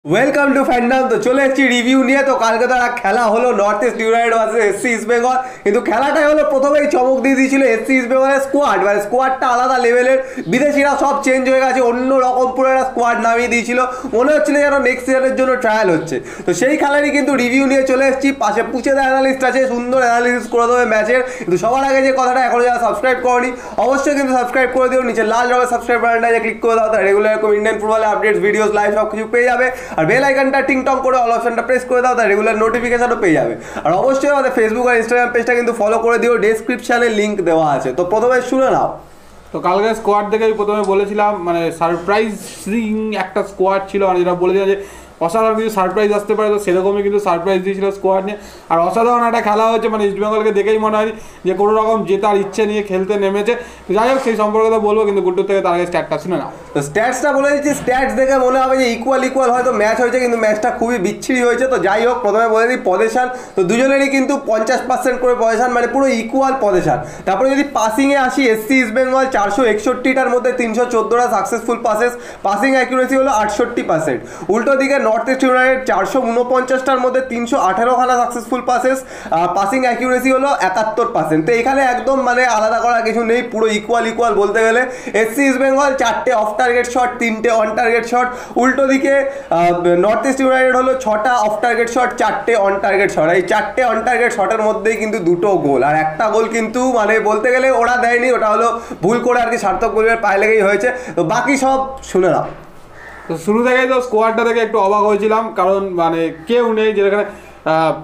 Welcome to fandom. তো চলে এসেছি রিভিউ নিয়ে। তো কালকে তো একটা খেলা হলো, north East United versus SC East Bengal. কিন্তু খেলাটাই হলো প্রথমেই চমক দিয়ে দিয়েছিল এসসি ইস্ট বেঙ্গলের স্কোয়াড। মানে স্কোয়াডটা আলাদা লেভেলের, বিদেশিরা সব চেঞ্জ হয়ে গেছে, অন্য রকম পুরো একটা স্কোয়াড নামিয়ে দিয়েছিল, মনে হচ্ছিল যেন নেক্সট সিজনের জন্য ট্রায়াল হচ্ছে। তো সেই খেলারই কিন্তু রিভিউ নিয়ে চলে এসেছি। পাশে পুচেদা অ্যানালিস্ট আছে, সুন্দর অ্যানালিসিস করে দেবে ম্যাচের। কিন্তু সবার আগে যে কথাটা, এখনো যারা সাবস্ক্রাইব করনি অবশ্যই কিন্তু সাবস্ক্রাইব করে দিও। নিচে লাল রঙের সাবস্ক্রাইব বাটনটা ক্লিক করে দাও, তার রেগুলার এরকম ইন্ডিয়ান ফুটবলের আপডেটস, ভিডিওস, লাইভ সব কিছু পেয়ে যাবে। আর বেল আইকনটা টিং টং করে অল অপশনটা প্রেস করে দাও, তার রেগুলার নোটিফিকেশনও পেয়ে যাবে। আর অবশ্যই আমাদের ফেসবুক আর ইনস্টাগ্রাম পেজটা কিন্তু ফলো করে দিও, ডেসক্রিপশনে লিঙ্ক দেওয়া আছে। তো প্রথমে শুনে নাও। তো কালকে স্কোয়াড দেখে প্রথমে বলেছিলাম, মানে সারপ্রাইজিং একটা স্কোয়াড ছিল, মানে যেটা বলেছিলাম যে অসাধারণ কিছু সারপ্রাইজ আসতে পারে, তো সেরকমই কিন্তু সারপ্রাইজ দিয়েছিল স্কোয়াড নিয়ে। আর অসাধারণ একটা খেলা হয়েছে, মানে ইস্টবেঙ্গলকে দেখেই মনে হয় যে কোনো রকম জেতার ইচ্ছে নিয়ে খেলতে নেমেছে। যাই হোক, সেই সম্পর্কে তো বলবো, কিন্তু গুড্ডুর থেকে তার আগে স্ট্যাটটা শুনে নাও। তো স্ট্যাটসটা বলে দিচ্ছি, স্ট্যাটস দেখে মনে হবে যে ইকুয়াল হয়তো ম্যাচ হয়েছে, কিন্তু ম্যাচটা খুবই বিচ্ছিরি হয়েছে। তো যাই হোক, প্রথমে বলে দিই পজিশন। তো দুজনেরই কিন্তু 50% করে পজিশন, মানে পুরো ইকুয়াল পজিশন। তারপরে যদি পাসিংয়ে আসি, এসসি ইস্ট বেঙ্গল 461টার মধ্যে 314টা সাকসেসফুল পাসেস, পাসিং অ্যাকুরেসি হলো 68%। উল্টো দিকে নর্থ ইস্ট ইউনাইটেড 449টার মধ্যে 318খানা সাকসেসফুল পাসেস, পাসিং অ্যাকুরেসি হলো 71%। তো এখানে একদম মানে আলাদা করার কিছু নেই, পুরো ইকুয়াল বলতে গেলে। এসসি ইস্ট বেঙ্গল 4টে অফ টার্গেট শট, 3টে অন টার্গেট শট। উল্টো দিকে নর্থ ইস্ট ইউনাইটেড হলো 6টা অফ টার্গেট শট, 4টে অন টার্গেট শট। এই 4টে অন টার্গেট শটের মধ্যেই কিন্তু 2টো গোল, আর একটা গোল কিন্তু মানে বলতে গেলে ওরা দেয়নি, ওটা হলো ভুল করে আর কি, সার্থক পরিবারের পায়ে লেগেই হয়েছে। তো বাকি সব শুনে নাও। তো শুরু থেকেই তো স্কোয়াডটা থেকে একটু অবাক হয়েছিলাম, কারণ মানে কেউ নেই, যেখানে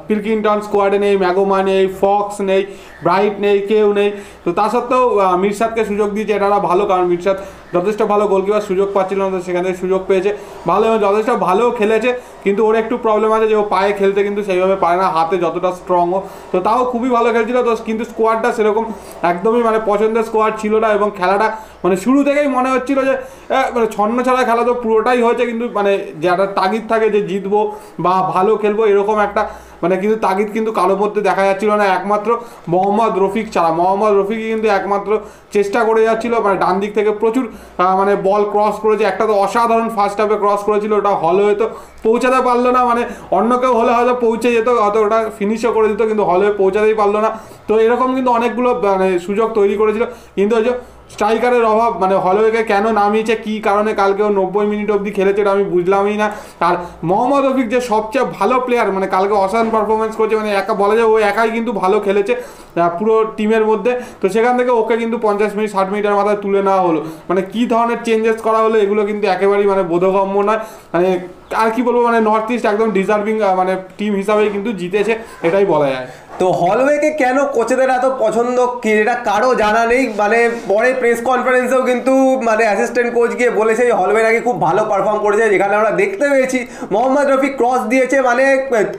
পিলকিংটন স্কোয়াডে নেই, ম্যাগোমা নেই, ফক্স নেই, ব্রাইট নেই, কেউ নেই। তো তা সত্ত্বেও মিরসাদকে সুযোগ দিয়েছে, এটা ভালো, কারণ মিরসাদ যথেষ্ট ভালো গোলকিপার, সুযোগ পাচ্ছিল না, তো সেখান থেকে সুযোগ পেয়েছে ভালো, এবং যথেষ্ট ভালো খেলেছে। কিন্তু ওর একটু প্রবলেম আছে যে ও পায়ে খেলতে কিন্তু সেইভাবে পারে না, হাতে যতটা স্ট্রং ও, তো তাও খুবই ভালো খেলছিল। তো কিন্তু স্কোয়াডটা সেরকম একদমই মানে পছন্দের স্কোয়াড ছিল না, এবং খেলাটা মানে শুরু থেকেই মনে হচ্ছিল যে মানে ছন্ন ছাড়া খেলা তো পুরোটাই হয়েছে, কিন্তু মানে যারা তাগিদ থাকে যে জিতবো বা ভালো খেলবো এরকম একটা মানে কিন্তু তাগিদ কিন্তু কারোর মধ্যে দেখা যাচ্ছিল না, একমাত্র মোহাম্মদ রফিক ছাড়া। মোহাম্মদ রফিকই কিন্তু একমাত্র চেষ্টা করে যাচ্ছিল, মানে ডান দিক থেকে প্রচুর মানে বল ক্রস করেছে, একটা তো অসাধারণ ফার্স্ট হাফে ক্রস করেছিল, ওটা হলে হয়তো পৌঁছাতে পারলো না, মানে অন্য কেউ হলে হয়তো পৌঁছে যেত, হয়তো ওটা ফিনিশও করে দিত, কিন্তু হলে পৌঁছাতেই পারলো না। তো এরকম কিন্তু অনেকগুলো মানে সুযোগ তৈরি করেছিল, কিন্তু ওই যে স্ট্রাইকারের অভাব, মানে হলওয়েকে কেন নামিয়েছে, কী কারণে কালকেও 90 মিনিট অবধি খেলেছে এটা আমি বুঝলামই না। আর মোহাম্মদ রফিক যে সবচেয়ে ভালো প্লেয়ার, মানে কালকে অসাধারণ পারফরমেন্স করেছে, মানে একা বলা যায় ও একাই কিন্তু ভালো খেলেছে পুরো টিমের মধ্যে। তো সেখান থেকে ওকে কিন্তু 50 মিনিট 60 মিনিটের মাথায় তুলে নেওয়া হলো, মানে কী ধরনের চেঞ্জেস করা হলো এগুলো কিন্তু একেবারেই মানে বোধগম্য নয়। মানে আর কি বলবো, মানে নর্থ ইস্ট একদম ডিজার্ভিং মানে টিম হিসাবেই কিন্তু জিতেছে, এটাই বলা যায়। তো হলওয়েকে কেন কোচেদের এত পছন্দ এটা কারো জানা নেই। মানে পরে প্রেস কনফারেন্সেও কিন্তু মানে অ্যাসিস্ট্যান্ট কোচ গিয়ে বলেছে হলওয়ে নাকি খুব ভালো পারফর্ম করেছে, যেখানে আমরা দেখতে পেয়েছি মোহাম্মদ রফি ক্রস দিয়েছে, মানে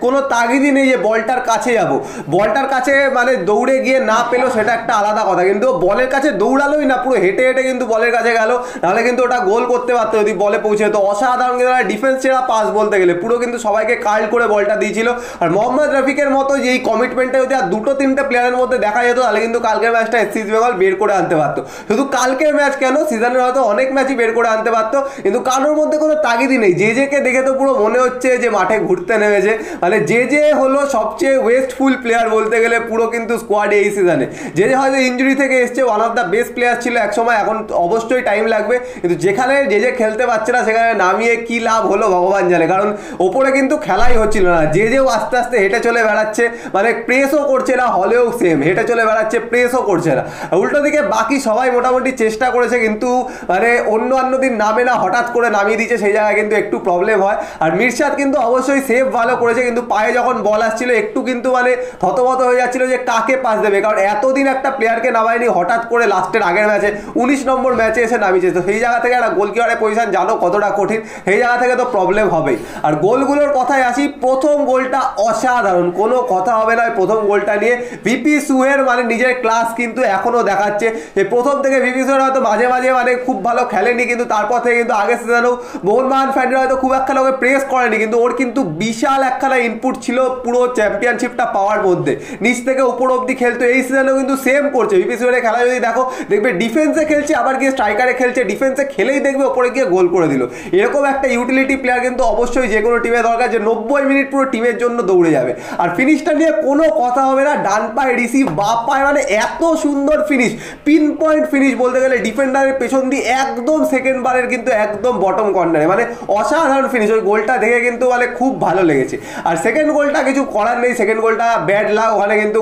কোনো তাগিদই নেই যে বলটার কাছে যাব, বলটার কাছে মানে দৌড়ে গিয়ে না পেলো সেটা একটা আলাদা কথা, কিন্তু বলের কাছে দৌড়ালোই না, পুরো হেঁটে হেঁটে কিন্তু বলের কাছে গেল, নাহলে কিন্তু ওটা গোল করতে পারতো যদি বলে পৌঁছে। তো অসাধারণ কিন্তু ডিফেন্স ছেড়া পাস বলতে গেলে, পুরো কিন্তু সবাইকে কার্ল করে বলটা দিয়েছিল। আর মোহাম্মদ রফিকের মতো যে এই কমিটমেন্ট যদি আর 2-3টে প্লেয়ারের মধ্যে দেখা যেত, তাহলে কিন্তু কালকের ম্যাচটা এসসি ইস্ট বেঙ্গল বের করে আনতে পারতো। শুধু কালকের ম্যাচ কেন, সিজনের হয়তো অনেক ম্যাচই বের করে আনতে পারতো, কিন্তু কারোর মধ্যে কোনো তাগিদই নেই। যে দেখে তো পুরো মনে হচ্ছে যে মাঠে ঘুরতে নেমেছে, মানে যে হলো সবচেয়ে ওয়েস্টফুল প্লেয়ার বলতে গেলে পুরো কিন্তু স্কোয়াডে এই সিজনে। যে হয়তো ইঞ্জুরি থেকে এসছে, one of the best player ছিল একসময়, এখন অবশ্যই টাইম লাগবে, কিন্তু যেখানে যে খেলতে পারছে না সেখানে নামিয়ে কি লাভ হলো ভগবান জানে, কারণ ওপরে কিন্তু খেলাই হচ্ছিল না। যেও আস্তে আস্তে হেঁটে চলে বেড়াচ্ছে, মানে প্রেসও করছে না, হলেও সেম হেঁটে চলে বেড়াচ্ছে, প্রেসও করছে না। উল্টো দিকে বাকি সবাই মোটামুটি চেষ্টা করেছে, কিন্তু মানে অন্য দিন নামে না, হঠাৎ করে নামিয়ে দিচ্ছে, সেই জায়গায় কিন্তু একটু প্রবলেম হয়। আর মিরসাদ কিন্তু অবশ্যই সেভ ভালো করেছে, কিন্তু পায়ে যখন বল আসছিল একটু কিন্তু মানে থতমত হয়ে যাচ্ছিল যে কাকে পাস দেবে, কারণ এতদিন একটা প্লেয়ারকে নামায়নি, হঠাৎ করে লাস্টের আগের ম্যাচে 19 নম্বর ম্যাচে এসে নামিয়েছে। তো সেই জায়গা থেকে একটা গোলকিপারের পজিশন জানো কতটা কঠিন, সেই জায়গা থেকে তো প্রবলেম হবেই। আর গোলগুলোর কথায় আসি, প্রথম গোলটা অসাধারণ, কোনো কথা হবে না। প্রথম প্রথম গোলটা নিয়ে। ভিপি সুহের মানে নিজের ক্লাস কিন্তু এখনো দেখাচ্ছে। যে প্রথম থেকে ভিপি সুহের হয়তো মাঝে মাঝে মানে খুব ভালো খেলেনি, কিন্তু তারপর থেকে কিন্তু আগের সিজনেও মোহনবাগান ফ্যানরা হয়তো খুব একখানা ওকে প্রেস করেনি, কিন্তু ওর কিন্তু বিশাল একখানা ইনপুট ছিল পুরো চ্যাম্পিয়নশিপটা পাওয়ার মধ্যে, নিচ থেকে উপর অব্দি খেলতো। এই সিজনেও কিন্তু সেম করছে। ভিপি সুহের খেলা যদি দেখো, দেখবে ডিফেন্সে খেলছে, আবার গিয়ে স্ট্রাইকারে খেলছে, ডিফেন্সে খেলেই দেখবে ওপরে গিয়ে গোল করে দিল। এরকম একটা ইউটিলিটি প্লেয়ার কিন্তু অবশ্যই যে কোনো টিমে দরকার, যে 90 মিনিট পুরো টিমের জন্য দৌড়ে যাবে। আর ফিনিশটা নিয়ে কোনো কথা হবে না, ডান পায়ে রিসিভ, বা পায়ে, মানে এত সুন্দর ফিনিশ, পিন পয়েন্ট ফিনিশ বলতে গেলে, ডিফেন্ডারের পেছন দিয়ে একদম সেকেন্ড বারের কিন্তু একদম বটম কর্নারে, মানে অসাধারণ ফিনিশ। ওই গোলটা দেখে কিন্তু মানে খুব ভালো লেগেছে। আর সেকেন্ড গোলটা কিছু করার নেই, সেকেন্ড গোলটা ব্যাড লাক, ওখানে কিন্তু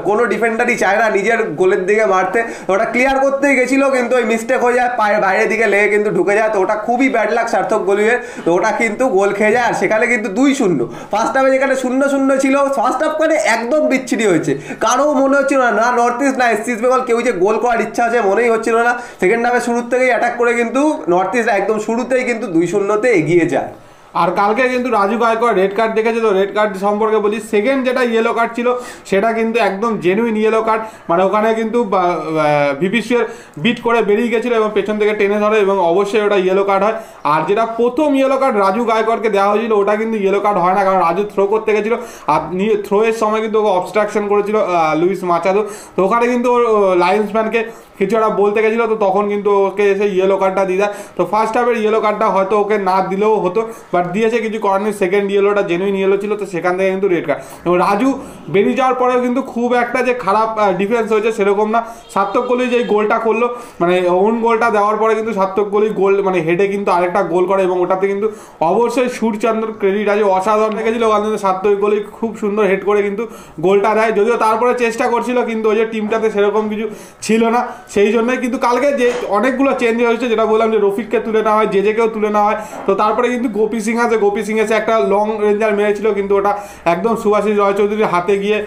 কোনো ডিফেন্ডারই চায় না নিজের গোলের দিকে মারতে। ওটা ক্লিয়ার করতেই গেছিল, কিন্তু ওই মিস্টেক হয়ে যায়, পায়ের বাইরের দিকে লেগে কিন্তু ঢুকে যায়। তো ওটা খুবই ব্যাড লাক সার্থক গলিয়ের। তো ওটা কিন্তু গোল খেয়ে যায়। আর সেখানে কিন্তু 2-0, ফার্স্ট হাফে যেখানে 0-0 ছিল, ফার্স্ট হাফ মানে একদম বিচ্ছিরি হয়েছে। কারো মনে হচ্ছিল না নর্থ ইস্ট না ইস্ট বেঙ্গল কেউ যে গোল করার ইচ্ছা আছে মনেই হচ্ছিল না। সেকেন্ড হাফে শুরুর থেকেই অ্যাটাক করে কিন্তু নর্থ ইস্ট একদম শুরুতেই কিন্তু 2-0 এগিয়ে যায়। আর কালকে কিন্তু রাজু গায়কোয়াড় রেড কার্ড দেখেছে। তো রেড কার্ড সম্পর্কে বলি, সেকেন্ড যেটা ইয়েলো কার্ড ছিল সেটা কিন্তু একদম জেনুইন ইয়েলো কার্ড। মানে ওখানে কিন্তু ভিপিসির বিট করে বেরিয়ে গেছিলো এবং পেছন থেকে টেনে ধরে, এবং অবশ্যই ওটা ইয়েলো কার্ড হয়। আর যেটা প্রথম ইয়েলো কার্ড রাজু গায়কোয়াড়কে দেওয়া হয়েছিল, ওটা কিন্তু ইয়েলো কার্ড হয় না, কারণ রাজু থ্রো করতে গেছিলো আর থ্রোয়ের সময় কিন্তু ওকে অবস্ট্রাকশন করেছিল লুইস মাচাদো। তো ওখানে কিন্তু ওর লায়ন্সম্যানকে কিছু একটা বলতে গেছিলো, তো তখন কিন্তু ওকে এসে ইয়েলো কার্ডটা দিয়ে দেয়। তো ফার্স্ট হাফের ইয়েলো কার্ডটা হয়তো ওকে না দিলেও হতো, বাট দিয়েছে, কিছু করার নেই। সেকেন্ড ইয়েলোটা জেনুইন ইয়েলো ছিল, তো সেখান থেকে কিন্তু রেড কার্ড। এবং রাজু বেরিয়ে যাওয়ার পরেও কিন্তু খুব একটা যে খারাপ ডিফেন্স হয়েছে সেরকম না। সার্থক গলি যে গোলটা করলো, মানে ওন গোলটা দেওয়ার পরে কিন্তু সার্থক গলি গোল মানে হেডে কিন্তু আরেকটা গোল করে, এবং ওটাতে কিন্তু অবশ্যই সূর্যচন্দ্র ক্রেডিট আছে, অসাধারণ লেগেছিল। ওখান থেকে সার্থক গলি খুব সুন্দর হেড করে কিন্তু গোলটা দেয়। যদিও তারপরে চেষ্টা করছিল, কিন্তু ওই যে টিমটাতে সেরকম কিছু ছিল না, সেই জন্যই কিন্তু কালকে যে অনেকগুলো চেঞ্জ হয়েছে, যেটা বললাম যে রফিককে তুলে নেওয়া হয়, জেজেকেও তুলে নেওয়া হয়। তো তারপরে কিন্তু গোপী সিং আছে, গোপী সিং এসে একটা লং রেঞ্জার মেরেছিল, কিন্তু ওটা একদম সুভাষিস রায়চৌধুরীর হাতে গিয়ে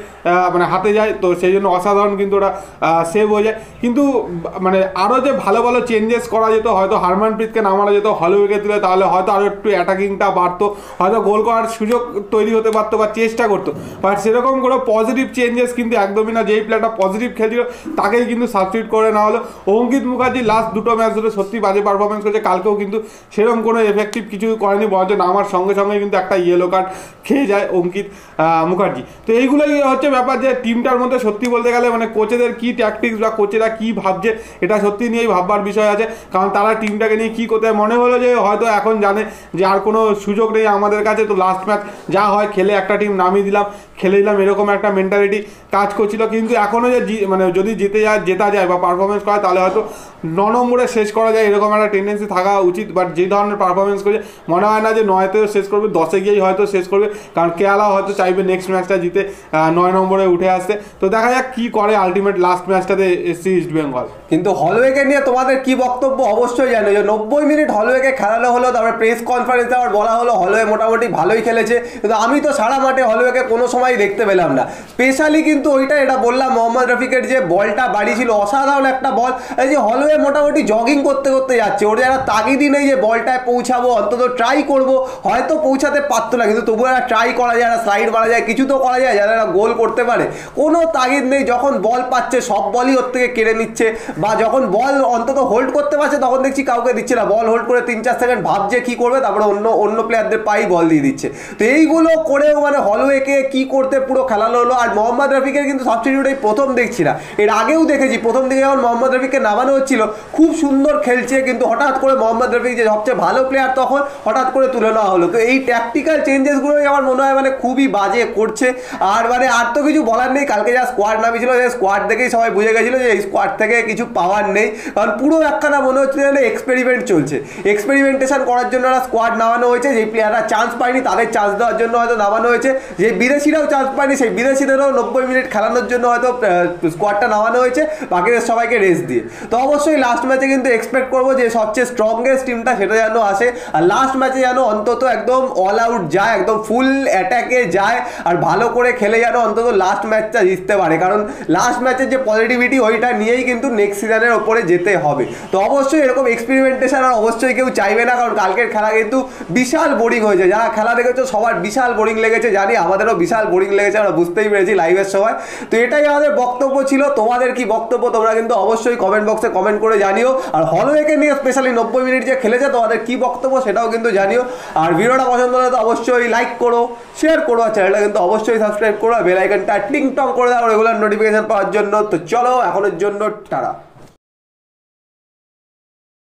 মানে হাতে যায়। তো সেই জন্য অসাধারণ কিন্তু ওটা সেভ হয়ে যায়। কিন্তু মানে আরও যে ভালো ভালো চেঞ্জেস করা যেত, হয়তো হারমানপ্রীতকে নামানো যেত হলওয়েকে তুলে, তাহলে হয়তো আরও একটু অ্যাটাকিংটা বাড়তো, হয়তো গোল করার সুযোগ তৈরি হতে পারতো বা চেষ্টা করতো। বাট সেরকম কোনো পজিটিভ চেঞ্জেস কিন্তু একদমই না। যেই প্লেয়ারটা পজিটিভ খেলছিল তাকেই কিন্তু সাবস্টিটিউট করে না হলো। অঙ্কিত মুখার্জি লাস্ট দুটো ম্যাচ ধরে সত্যি বাজে পারফরমেন্স করেছে, কালকেও কিন্তু সেরকম কোনো এফেক্টিভ কিছু করেনি, বরঞ্চ নামার সঙ্গে সঙ্গে কিন্তু একটা ইয়েলো কার্ড খেয়ে যায় অঙ্কিত মুখার্জি। তো এইগুলোই হচ্ছে ব্যাপার, যে টিমটার মধ্যে সত্যি বলতে গেলে মানে কোচেদের কী ট্যাকটিক্স বা কোচেরা কী ভাবছে, এটা সত্যি নিয়েই ভাববার বিষয় আছে। কারণ তারা টিমটাকে নিয়ে কী করতে মনে হলো যে হয়তো এখন জানে যে আর কোনো সুযোগ নেই আমাদের কাছে, তো লাস্ট ম্যাচ যা হয় খেলে একটা টিম নামিয়ে দিলাম, খেলে দিলাম, এরকম একটা মেন্টালিটি কাজ করছিল। কিন্তু এখনও যে মানে যদি জেতা যায় বা পারফরমেন্স করা, তাহলে হয়তো 9 নম্বরে শেষ করা যায়, এরকম একটা টেন্ডেন্সি থাকা উচিত। বাট যে ধরনের পারফরমেন্স করেছে মনে হয় না যে 9তেও শেষ করবে, 10-এ গিয়েই হয়তো শেষ করবে, কারণ কেরালা হয়তো চাইবে নেক্সট ম্যাচটা জিতে 9 নম্বরে উঠে আসতে। তো দেখা যাক কী করে আলটিমেট লাস্ট ম্যাচটাতে এসসি ইস্ট বেঙ্গল। কিন্তু হলওয়েকে নিয়ে তোমাদের কি বক্তব্য অবশ্যই জানো, যে 90 মিনিট হলওয়েকে খেলানো হলো, তারপরে প্রেস কনফারেন্সে আবার বলা হলো হলওয়ে মোটামুটি ভালোই খেলেছে, কিন্তু আমি তো সারা মাঠে হলওয়েকে কোনো সময় দেখতে পেলাম না। স্পেশালি কিন্তু এটা বললাম মোহাম্মদ রফিকের যে বলটা বাড়ি ছিল, অসাধারণ একটা বল। এই যে হলওয়ে মোটামুটি জগিং করতে করতে যাচ্ছে, ওর যারা তাগিদই নেই যে বলটায় পৌঁছাবো, অন্তত ট্রাই করবো, হয়তো পৌঁছাতে পারতো না, কিন্তু তবুও একটা ট্রাই করা যায়, একটা স্লাইড মারা যায়, কিছু তো করা যায় যারা গোল করতে পারে। কোনো তাগিদ নেই, যখন বল পাচ্ছে সব বলই ওর থেকে কেড়ে নিচ্ছে, বা যখন বল অন্তত হোল্ড করতে পারছে তখন দেখছি কাউকে দিচ্ছে না, বল হোল্ড করে 3-4 সেকেন্ড ভাবছে কি করবে, তারপরে অন্য প্লেয়ারদের পাই বল দিয়ে দিচ্ছে। তো এইগুলো করেও মানে হলওয়েকে কি করতে পুরো খেলানো হলো। আর মোহাম্মদ রফিকের কিন্তু সাবস্টিটিউট এই প্রথম দেখছি না, এর আগেও দেখেছি, প্রথম দিকে যখন মোহাম্মদ রফিককে নামানো হচ্ছিল খুব সুন্দর খেলছে, কিন্তু হঠাৎ করে মোহাম্মদ রফিক যে সবচেয়ে ভালো প্লেয়ার তখন হঠাৎ করে তুলে নেওয়া হলো। তো এই ট্যাকটিক্যাল চেঞ্জেসগুলোই আমার মনে হয় মানে খুবই বাজে করছে। আর মানে আর তো কিছু বলার নেই, কালকে যা স্কোয়াড নামিয়েছিল, যে স্কোয়াড দেখেই সবাই বুঝে গেছিলো যে এই স্কোয়াড থেকে কিছু পাওয়ার নেই, কারণ পুরো একখানা মনে হচ্ছে যেন এক্সপেরিমেন্ট চলছে, এক্সপেরিমেন্টেশন করার জন্য একটা স্কোয়াড নামানো হয়েছে। যেই প্লেয়াররা চান্স পায়নি তাদের চান্স দেওয়ার জন্য হয়তো নামানো হয়েছে, যে বিদেশিরাও চান্স পায়নি সেই বিদেশিদেরও 90 মিনিট খেলানোর জন্য হয়তো স্কোয়াডটা নামানো হয়েছে, বাকিদের সবাইকে সবাইকে রেস্ট দিয়ে। তো অবশ্যই লাস্ট ম্যাচে কিন্তু এক্সপেক্ট করবো যে সবচেয়ে স্ট্রংগেস্ট টিমটা সেটা যেন আসে, আর লাস্ট ম্যাচে যেন অন্তত একদম অল আউট যায়, একদম ফুল অ্যাটাকে যায়, আর ভালো করে খেলে যেন অন্তত লাস্ট ম্যাচটা জিততে পারে, কারণ লাস্ট ম্যাচের যে পজিটিভিটি ওইটা নিয়েই কিন্তু নেক্সট সিজনের ওপরে যেতে হবে। তো অবশ্যই এরকম এক্সপেরিমেন্টেশন আর অবশ্যই কেউ চাইবে না, কারণ কালকের খেলা কিন্তু বিশাল বোরিং হয়েছে। যারা খেলা দেখেছো সবার বিশাল বোরিং লেগেছে, জানি আমাদেরও বিশাল বোরিং লেগেছে, আমরা বুঝতেই পেরেছি লাইভের সময়। তো এটাই আমাদের বক্তব্য ছিল, তোমাদের কি বক্তব্য তোমরা কিন্তু অবশ্যই কমেন্ট বক্সে কমেন্ট করে জানিও। আর হলওয়েকে নিয়ে স্পেশালি 90 মিনিট যে খেলেছে তোমাদের কি বক্তব্য সেটাও কিন্তু জানিও। আর ভিডিওটা পছন্দ হলে তো অবশ্যই লাইক করো, শেয়ার করো, আর চ্যানেলটা কিন্তু অবশ্যই সাবস্ক্রাইব করো, বেল আইকনটা টিং টং করে দাও রেগুলার নোটিফিকেশন পাওয়ার জন্য। তো চলো এখনের জন্য টাটা।